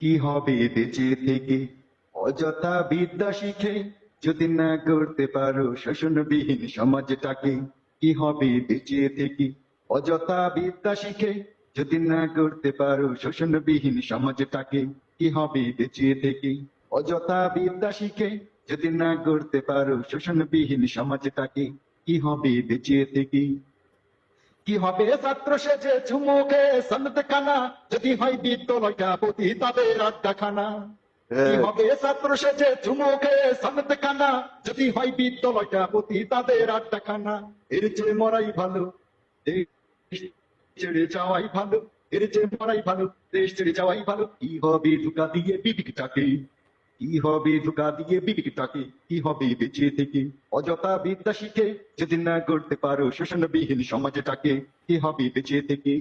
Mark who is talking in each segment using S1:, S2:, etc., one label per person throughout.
S1: কি হবে বেঁচে থেকে অযথা বিদ্যা শিখে, যদি না করতে পারো শোষণবিহীন সমাজটাকে? কি হবে বেঁচে থেকে অযথা বিদ্যা শিখে, যদি না করতে পারো শোষণবিহীন সমাজটাকে? কি হবে বেঁচে থেকে অযথা বিদ্যা শিখে, যদি না করতে পারো শোষণবিহীন সমাজটাকে? কি হবে বেঁচে থেকে? কি হবে ছাত্র সেজে ঝুমুকে সনদ খানা, যদি হয় বিদ্যালয়টা পতি তাদের আড্ডাখানা? কি হবে ছাত্র সেজে ঝুমুকে সনদ খানা, যদি হয় বিদ্যালয়টা পতি তাদের আড্ডাখানা? এর চেয়ে মরাই ভালো, দেশ ছেড়ে যাওয়াই ভালো। এর চেয়ে মরাই ভালো, দেশ ছেড়ে যাওয়াই ভালো। কি হবে ধোঁকা দিয়ে বিবেকটাকে? কি হবে ধোঁকা দিয়ে বিবেকটাকে? কি হবে বেঁচে থেকে অযথা বিদ্যা শিখে, যদি না করতে পারো শোষণবিহীন সমাজটাকে? কি হবে বেঁচে থেকে?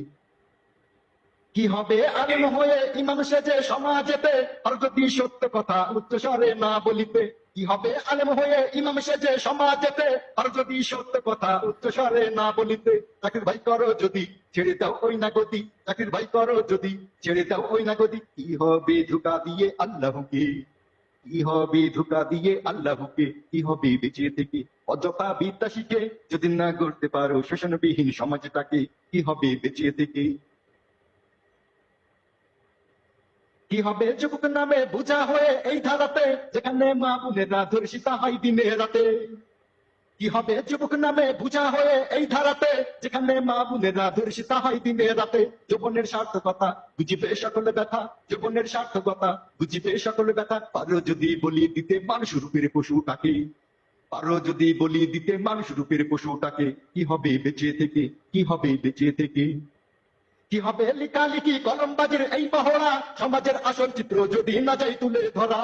S1: কি হবে আলেম হয়ে ইমাম সেজে সমাজেতে, আর যদি সত্য কথা উচ্চস্বরে না বলিতে? কি হবে আলেম হয়ে ইমাম সেজে সমাজেতে, আর যদি সত্য কথা উচ্চস্বরে না বলিতে? চাকরির ভাই করো যদি, ছেড়ে দাও ওই না গতি। চাকরির ভাই করো যদি, ছেড়ে দাও ওই না গতি। কি হবে ধোঁকা দিয়ে আল্লাহকে? কি হবে ধোঁকা দিয়ে আল্লাহকে? কি হবে বেঁচে থেকে অযথা বিদ্যা শিখে, যদি না করতে পারো শোষণবিহীন সমাজটাকে? কি হবে বেঁচে থেকে? কি হবে যুবক নামে বুঝা হয়ে এই ধারাতে, যেখানে মা বোনেরা ধর্ষিতা হয় দিনে রাতে? কি হবে যুবক নামে বুঝা হয়ে এই ধারাতে, যেখানে মা বোনেরা ধর্ষিতা হয় দিনে রাতে? যৌবনের সার্থকতা বুঝিবে সকলে ব্যথা, যৌবনের সার্থকতা বুঝিবে সকলে ব্যথা। পারো যদি বলি দিতে মানুষ রূপের পশুটাকে, পারো যদি বলি দিতে মানুষ রূপের পশুটাকে? কি হবে বেঁচে থেকে? কি হবে বেঁচে থেকে? কি হবে লিখালিখি কলমবাজির এই মহড়া, সমাজের আসল চিত্র যদি না যাই তুলে ধরা?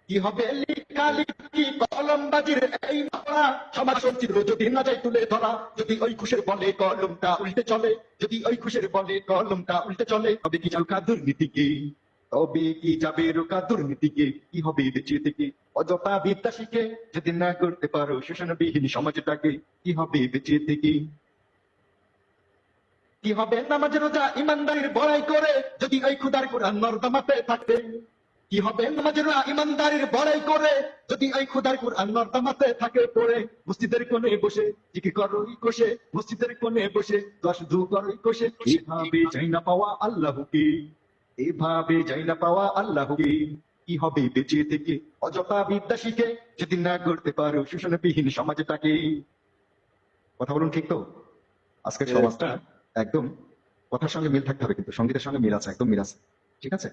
S1: কি হবে লিখালিখি কলমবাজির এই মহড়া, সমাজ আসল চিত্র যদি না যাই তুলে ধরা? যদি ওই খুশের বলে কলমটা উল্টে চলে, যদি ওই খুশের বলে কলমটা উল্টে চলে, তবে কি রোকা দুর্নীতিকে? তবে কি যাবে রোকা দুর্নীতিকে? কি হবে বেঁচে থেকে অযথা বিদ্যা শিখে, যদি না করতে পারো শোষণবিহীন সমাজটাকে? কি হবে বেঁচে থেকে? কি হবে নামাজ রোজা ইমানদারির বড়াই করে, যদি ওই খুদার কোরআন নর্দমাতে থাকে? কি হবে নামাজ রোজা ইমানদারির বড়াই করে, যদি ওই খুদার কোরআন নর্দমাতে থাকে পড়ে? মসজিদের কোণে বসে জিকির করোই কোষে, মসজিদের কোণে বসে দশ দু করোই কোষে। এভাবে যাই না পাওয়া আল্লাহকে, এভাবে যাই না পাওয়া আল্লাহকে? কি হবে বেঁচে থেকে অযথা বিদ্যা শিখে, যদি না করতে পারো শোষণবিহীন সমাজটাকে? কথা বলুন, ঠিক তো? আজকের সমাজটা একদম কথার সঙ্গে মিল থাকতে হবে, কিন্তু সঙ্গীতের সঙ্গে মিল আছে, একদম মিল আছে। ঠিক আছে?